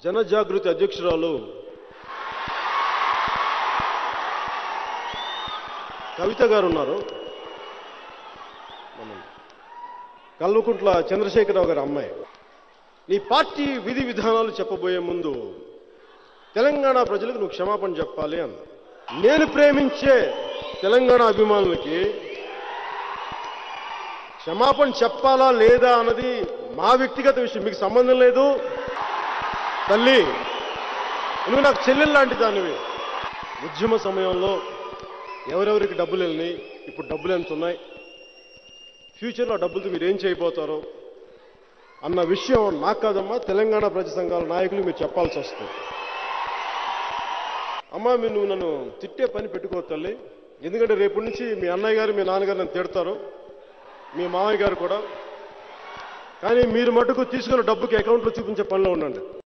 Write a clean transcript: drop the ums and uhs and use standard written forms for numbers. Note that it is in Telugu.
జనజాగృతి అధ్యక్షురాలు కవిత గారు ఉన్నారు. కల్వకుంట్ల చంద్రశేఖరరావు గారి అమ్మాయి. నీ పార్టీ విధి విధానాలు చెప్పబోయే ముందు తెలంగాణ ప్రజలకు నువ్వు క్షమాపణ చెప్పాలి అన్న. నేను ప్రేమించే తెలంగాణ అభిమానులకి క్షమాపణ చెప్పాలా లేదా అన్నది మా వ్యక్తిగత విషయం, మీకు సంబంధం లేదు. తల్లి, నువ్వు నాకు చెల్లెలు లాంటి దానివి. ఉద్యమ సమయంలో ఎవరెవరికి డబ్బులు వెళ్ళినాయి, ఇప్పుడు డబ్బులు ఎంత ఉన్నాయి, ఫ్యూచర్లో డబ్బులతో మీరు ఏం చేయబోతారో అన్న విషయం నాకు కాదమ్మా, తెలంగాణ ప్రజా సంఘాల నాయకులు మీరు చెప్పాల్సి వస్తుంది. అమ్మా, నువ్వు నన్ను తిట్టే పని పెట్టుకో తల్లి. ఎందుకంటే రేపటి నుంచి మీ అన్నయ్య గారు మీ నాన్నగారు నన్ను తిడతారు, మీ మామయ్య గారు కూడా. కానీ మీరు మటుకు తీసుకున్న డబ్బుకి అకౌంట్లో చూపించే పనిలో ఉండండి.